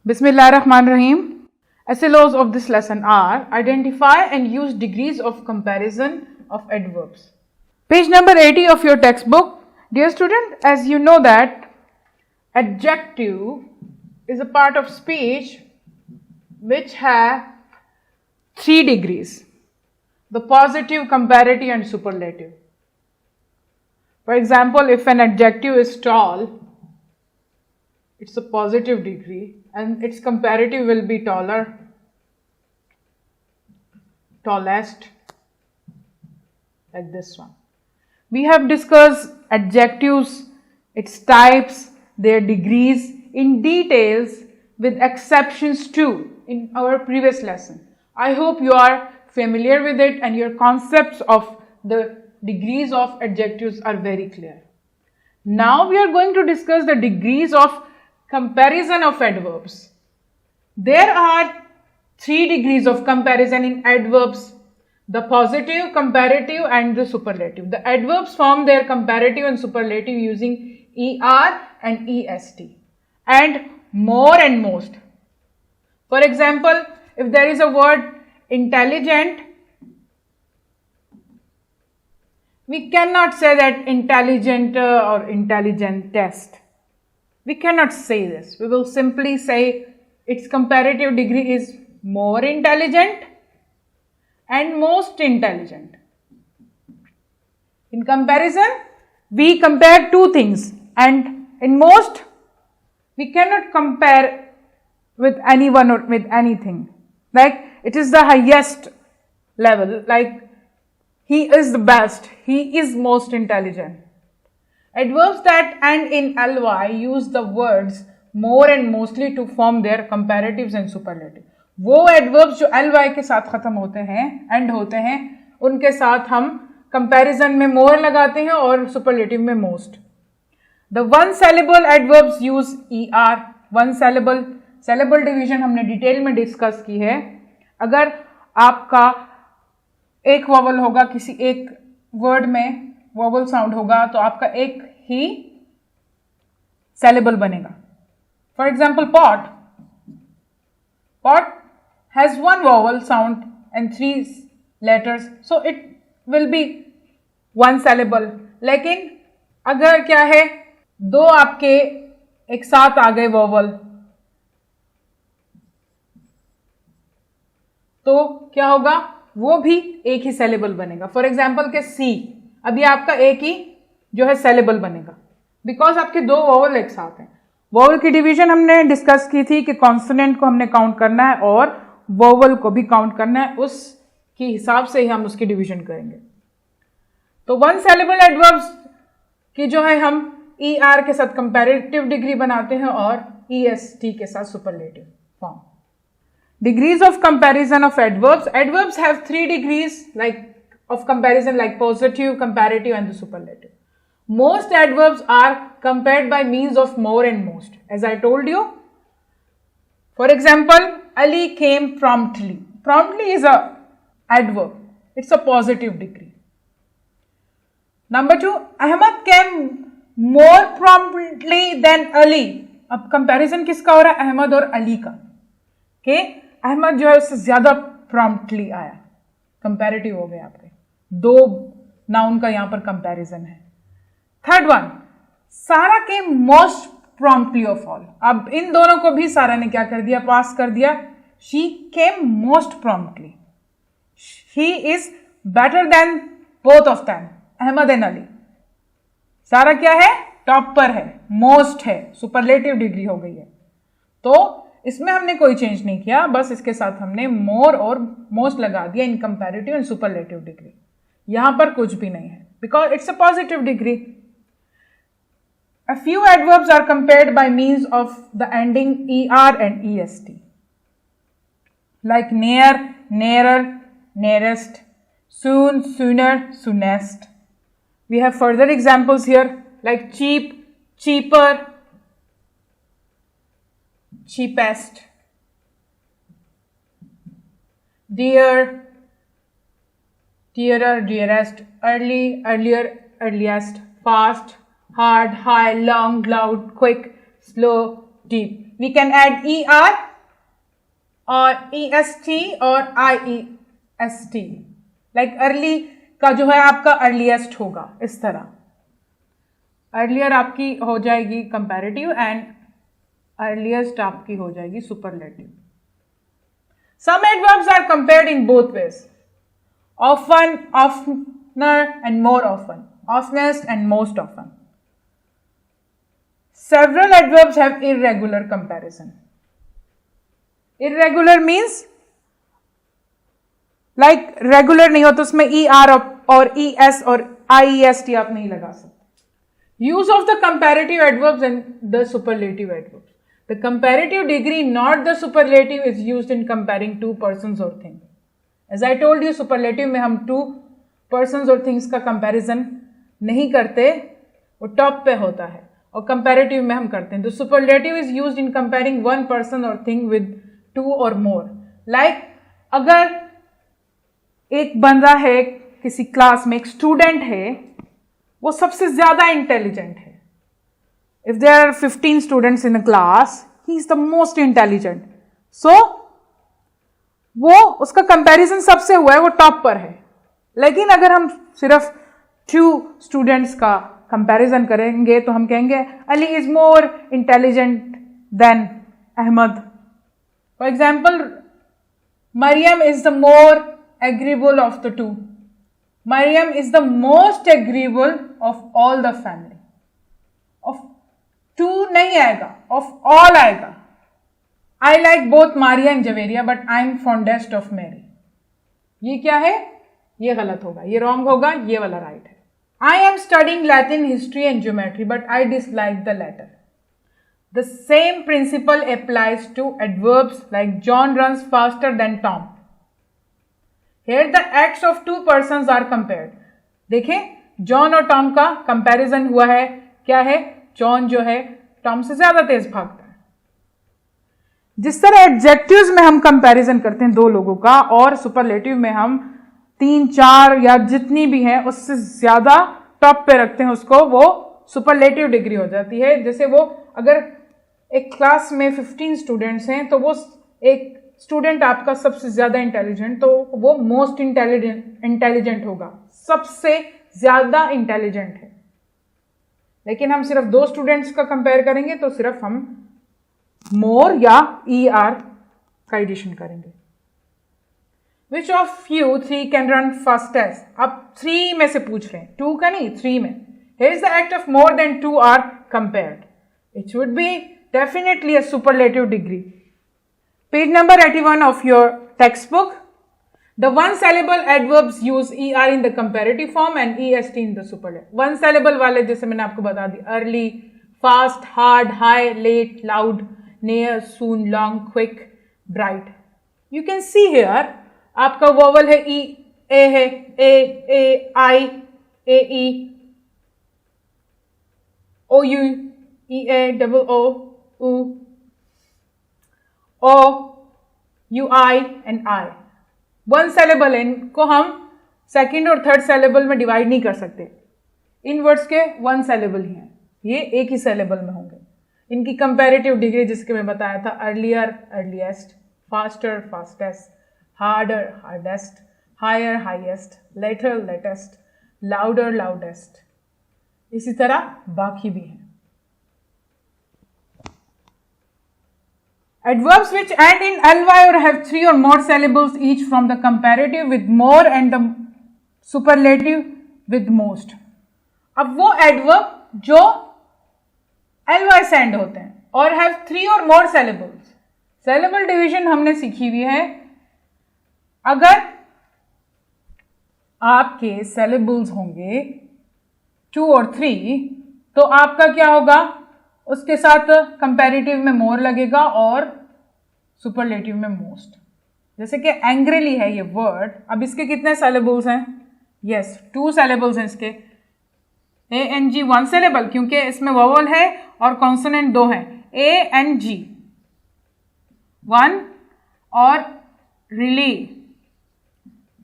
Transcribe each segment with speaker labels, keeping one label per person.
Speaker 1: Bismillahirrahmanirrahim. SLOs of this lesson are identify and use degrees of comparison of adverbs. Page number 80 of your textbook. Dear student, as you know that adjective is a part of speech which have 3 degrees: the positive, comparative and superlative. For example, if an adjective is tall, it's a positive degree and its comparative will be taller, tallest, like this one. We have discussed adjectives, its types, their degrees in details with exceptions too in our previous lesson. I hope you are familiar with it and your concepts of the degrees of adjectives are very clear. Now we are going to discuss the degrees of comparison of adverbs. There are 3 degrees of comparison in adverbs: the positive, comparative and the superlative. The adverbs form their comparative and superlative using ER and EST and more and most. For example, if there is a word intelligent, we cannot say that intelligent or intelligentest. We cannot say this. We will simply say its comparative degree is more intelligent and most intelligent. In comparison, we compare 2 things, and in most, we cannot compare with anyone or with anything. Like it is the highest level, like he is the best, he is most intelligent. Adverbs that end in ly use the words more and mostly to form their comparatives and superlative. वो adverbs जो ly के साथ खत्म होते हैं, end होते हैं, उनके साथ हम comparison में more लगाते हैं और superlative में most. The one syllable adverbs use er. One syllable division हमने डिटेल में डिस्कस की है. अगर आपका एक वॉवल होगा, किसी एक वर्ड में वॉवल साउंड होगा तो आपका एक ही syllable बनेगा. For example, pot. Pot has 1 vowel sound and 3 letters, so it will be 1 syllable. लेकिन अगर क्या है, 2 आपके एक साथ आ गए वॉवल, तो क्या होगा, वो भी एक ही syllable बनेगा. फॉर एग्जाम्पल के सी, अभी आपका एक ही जो है syllable बनेगा, बिकॉज आपके 2 वॉवल एक साथ हैं. वॉवल की डिवीजन हमने डिस्कस की थी कि कॉन्सोनेंट को हमने काउंट करना है और वॉवल को भी काउंट करना है, उसके हिसाब से ही हम उसकी डिवीजन करेंगे. तो 1 syllable एडवर्ब्स की जो है हम ER के साथ कंपैरेटिव डिग्री बनाते हैं और EST के साथ superlative form. Degrees of comparison of adverbs. Adverbs have 3 degrees of comparison, like positive, comparative and the superlative. Most adverbs are compared by means of more and most, as I told you. For example, Ali came promptly. Promptly is a adverb. It's a positive degree. Number 2, Ahmad came more promptly than Ali. अब comparison किसका हो रहा है, अहमद और अली का. Okay? Ahmad जो है उससे ज्यादा promptly आया, comparative हो गए आपके. 2 नाउन का यहाँ पर comparison है. थर्ड वन, सारा केम मोस्ट प्रॉम्प्टली ऑफ ऑल. अब इन दोनों को भी सारा ने क्या कर दिया, पास कर दिया. She came most promptly. He is better than both of them, Ahmed and Ali. सारा क्या है, टॉप पर है, मोस्ट है, सुपरलेटिव डिग्री हो गई है. तो इसमें हमने कोई चेंज नहीं किया, बस इसके साथ हमने मोर और मोस्ट लगा दिया इन कंपैरेटिव एंड सुपरलेटिव डिग्री. यहां पर कुछ भी नहीं है, because it's a positive degree. A few adverbs are compared by means of the ending ER and EST, like near, nearer, nearest, soon, sooner, soonest. We have further examples here, like cheap, cheaper, cheapest, dear, dearer, dearest, early, earlier, earliest, fast, hard, high, long, loud, quick, slow, deep. We can add er or est or iest. Like early का जो है आपका earliest होगा, इस तरह. Earlier आपकी हो जाएगी comparative and earliest आपकी हो जाएगी superlative. Some adverbs are compared in both ways. Often, oftener and more often. Oftenest and most often. Several adverbs have irregular comparison. Irregular means like regular नहीं हो तो उसमें er और es और iest आप नहीं लगा सकते. Use of the comparative adverbs and the superlative adverbs. The comparative degree, not the superlative, is used in comparing two persons or things. As I told you, superlative में हम two persons or things का comparison नहीं करते, वो top पे होता है, और comparative में हम करते हैं. The superlative is used in comparing one person or thing with two or more. Like अगर एक बंदा है किसी क्लास में, एक स्टूडेंट है, वो सबसे ज्यादा इंटेलिजेंट है. If there are 15 students in a class, he is the most intelligent. So, वो उसका कंपैरिजन सबसे हुआ है, वो टॉप पर है. लेकिन अगर हम सिर्फ 2 स्टूडेंट्स का कंपैरिजन करेंगे तो हम कहेंगे Ali is more intelligent than Ahmed. For example, Maryam is the more agreeable of the 2. Maryam is the most agreeable of all the family. Of 2 नहीं आएगा, ऑफ ऑल आएगा. I like both Maria and Javeria, but I am fondest of Mary. ये क्या है? ये गलत होगा, ये wrong होगा, ये वाला right है. I am studying Latin, history and geometry, but I dislike the latter. The same principle applies to adverbs like John runs faster than Tom. Here the acts of 2 persons are compared. देखें, John और Tom का comparison हुआ है. क्या है? John जो है Tom से ज्यादा तेज भागता है. जिस तरह एडजेक्टिव्स में हम कंपैरिजन करते हैं 2 लोगों का, और सुपरलेटिव में हम 3, 4 या जितनी भी हैं उससे ज्यादा टॉप पे रखते हैं उसको, वो सुपरलेटिव डिग्री हो जाती है. जैसे वो अगर एक क्लास में 15 स्टूडेंट्स हैं तो वो एक स्टूडेंट आपका सबसे ज्यादा इंटेलिजेंट, तो वो मोस्ट इंटेलिजेंट होगा, सबसे ज्यादा इंटेलिजेंट है. लेकिन हम सिर्फ 2 स्टूडेंट्स का कंपेयर करेंगे तो सिर्फ हम मोर या er का एडिशन करेंगे. Which of you 3 can run fastest? अब 3 में से पूछ रहे हैं, 2 का नहीं, 3 में. Here is the act of more than 2 are compared. It should be definitely a superlative degree. Page number 81 of your textbook. The one syllable adverbs use er in the comparative form and est in the superlative. One syllable वाले जैसे मैंने आपको बता दी, early, fast, hard, high, late, loud, near, soon, long, quick, bright. You can see here आपका vowel है ई, ए है, ए, आई, ए, ई, ओ, you, E, A, double O, उ, O, U, I and I. 1 syllable है, इनको हम सेकेंड और थर्ड syllable में डिवाइड नहीं कर सकते. इन वर्ड्स के 1 syllable ही हैं, ये एक ही syllable में होंगे. इनकी कंपैरेटिव डिग्री जिसके मैं बताया था, earlier, earliest, faster, fastest, harder, hardest, higher, highest, later, latest, louder, loudest. इसी तरह बाकी भी हैं. Adverbs which end in ly or have 3 or more syllables each from the comparative with more and the superlative with most. अब वो adverb जो ly से end होते हैं और have 3 or more syllables. Syllable division हमने सीखी हुई है. अगर आपके syllables होंगे 2 और 3 तो आपका क्या होगा, उसके साथ कंपैरेटिव में मोर लगेगा और सुपरलेटिव में मोस्ट. जैसे कि एंग्रीली है ये वर्ड, अब इसके कितने syllables हैं? यस, 2 syllables हैं इसके. ANG 1 syllable क्योंकि इसमें वोवल है और कॉन्सोनेंट 2 हैं. ANG 1 और रिली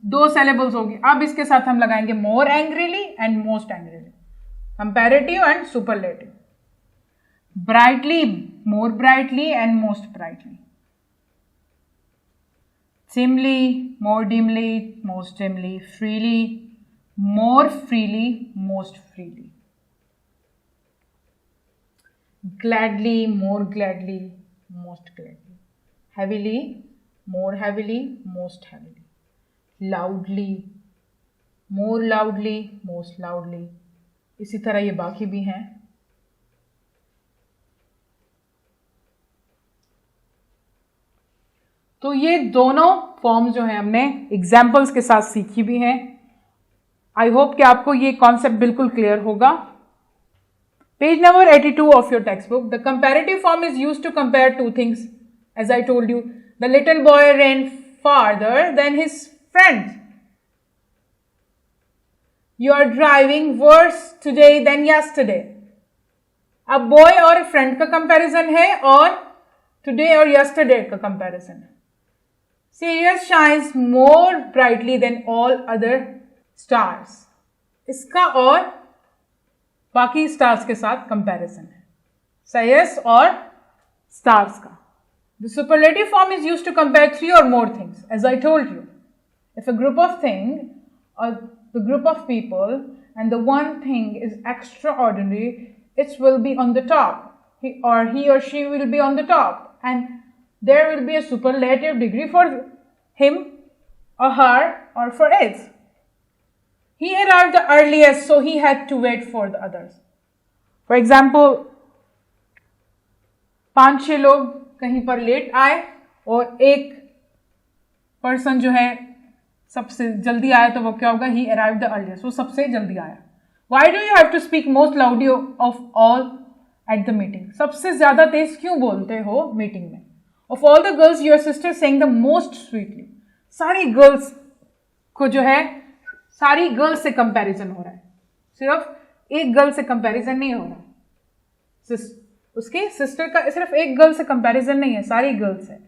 Speaker 1: 2 syllables होगी. अब इसके साथ हम लगाएंगे more angrily and most angrily, comparative and superlative. brightly, more brightly and most brightly. Dimly, more dimly, most dimly. Freely, more freely, most freely. Gladly, more gladly, most gladly. Heavily, more heavily, most heavily. Loudly, more loudly, most loudly. इसी तरह ये बाकी भी हैं. तो ये दोनों form जो है हमने एग्जाम्पल्स के साथ सीखी भी हैं. आई होप कि आपको ये कॉन्सेप्ट बिल्कुल क्लियर होगा. Page number 82 of your textbook. The comparative form is used to compare two things. As I told you, the little boy ran farther than his friend. You are driving worse today than yesterday. अब boy और friend का comparison है और today और yesterday का comparison है. Sirius shines more brightly than all other stars. इसका और बाकी स्टार्स के साथ कंपैरिजन है. Sirius और स्टार्स का. The superlative form is used to compare three or more things. As I told you, if a group of things or the group of people and the one thing is extraordinary, it will be on the top. He or she will be on the top, and there will be a superlative degree for him or her or for it. He arrived the earliest, so he had to wait for the others. For example, 5-6 लोग कहीं पर late आए और एक person जो है सबसे जल्दी आया, तो वो क्या होगा? He arrived the earliest. वो सबसे जल्दी आया. Why do you have to speak most loudly of all at the meeting? सबसे ज्यादा तेज क्यों बोलते हो मीटिंग में? Of all the girls, your sister sang the most sweetly. सारी गर्ल्स को जो है सारी गर्ल्स से कंपैरिजन हो रहा है, सिर्फ एक गर्ल से कंपैरिजन नहीं हो रहा. उसकी सिस्टर का सिर्फ एक गर्ल से कंपैरिजन नहीं है, सारी गर्ल्स है.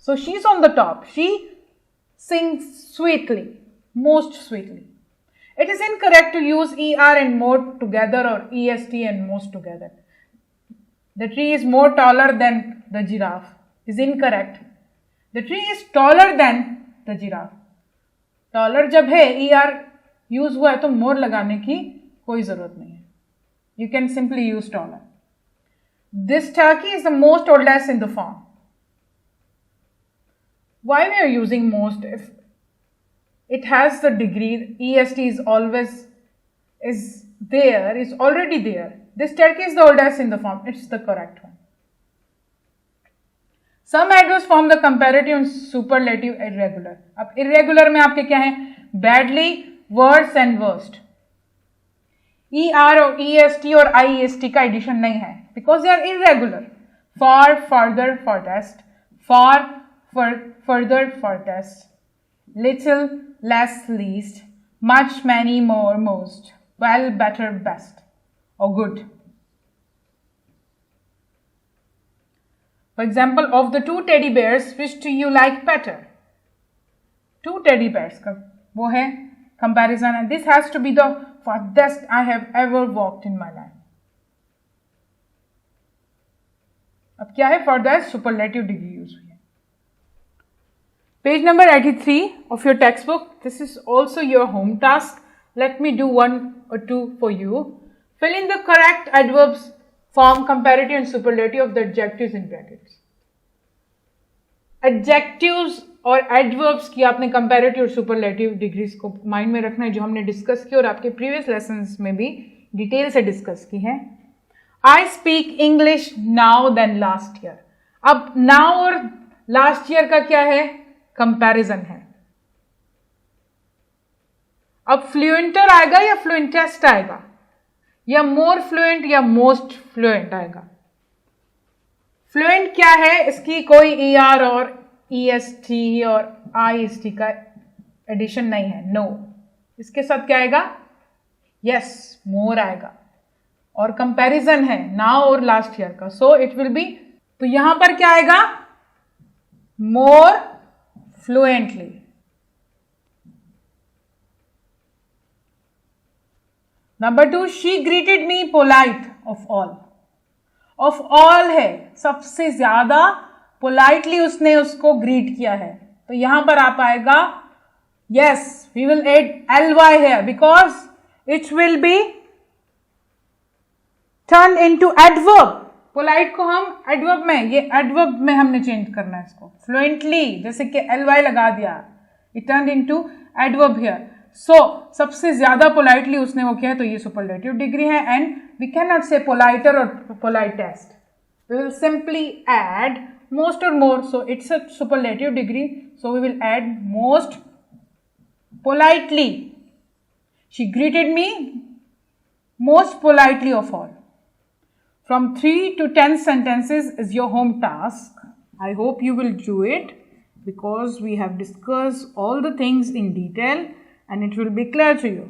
Speaker 1: So she is on the top. She sings sweetly, most sweetly. It is incorrect to use ER and more together or EST and most together. The tree is more taller than the giraffe is incorrect. The tree is taller than the giraffe. Taller जब है, ER use हुआ है, तो मोर लगाने की कोई जरूरत नहीं है. You can simply use taller. This turkey is the most oldest in the farm. Why we are using most? If it has the degree, EST is always is already there. This turkey is the oldest in the farm. It's the correct one. Some adverbs form the comparative and superlative irregular. अब irregular में आपके क्या है? Badly, worse and worst. ER और EST और IEST का addition नहीं है, because they are irregular. Far, farther, farthest. Far, further, farthest. Little, less, least. Much, many, more, most. Well, better, best. Or good. For example, of the two teddy bears, which do you like better? Two teddy bears का वो है comparison, and this has to be the farthest I have ever walked in my life. अब क्या है? farthest superlative degree use हुई है. Page number 83 of your textbook. This is also your home task. Let me do one or two for you. Fill in the correct adverbs form comparative and superlative of the adjectives in brackets. Adjectives और adverbs की आपने comparative और superlative degrees को mind में रखना है, जो हमने डिस्कस की और आपके प्रीवियस लेसन्स में भी डिटेल से डिस्कस की है. I speak English now than last year. अब now और last year का क्या है? कंपैरिजन है. अब फ्लुएंटर आएगा या फ्लुएंटेस्ट आएगा, या मोर फ्लुएंट या मोस्ट फ्लुएंट आएगा. फ्लुएंट क्या है? इसकी कोई ER और EST और IST का एडिशन नहीं है. नो. इसके साथ क्या आएगा? यस, मोर आएगा. और कंपैरिजन है नाउ और लास्ट ईयर का, सो इट विल बी, तो यहां पर क्या आएगा? More fluently. Number 2, she greeted me polite of all. Of all है, सबसे ज्यादा पोलाइटली उसने उसको ग्रीट किया है। तो यहां पर आप आएगा yes, we will add ly here because it will be turn into adverb. Polite को हम एडवर्ब में, ये एडवर्ब में हमने चेंज करना है इसको, फ्लुएंटली, जैसे कि ly लगा दिया, it turn into adverb here. So सबसे ज्यादा पोलाइटली उसने वो किया है, तो ये सुपरलेटिव डिग्री है। And we can not say politer और politest, we will simply add most or more, so it's a superlative degree, so we will add most politely. She greeted me most politely of all. From 3 to 10 sentences is your home task. I hope you will do it because we have discussed all the things in detail and it will be clear to you.